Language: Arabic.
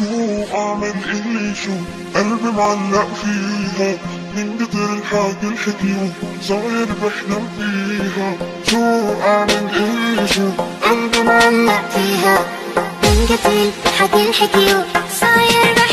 شو اعمل اللي شو قلبي معلق فيها من كتر الحكي الحكيو صاير بحلم فيها. شو اعمل اللي شو قلبي معلق فيها من كتر الحكي الحكيو صاير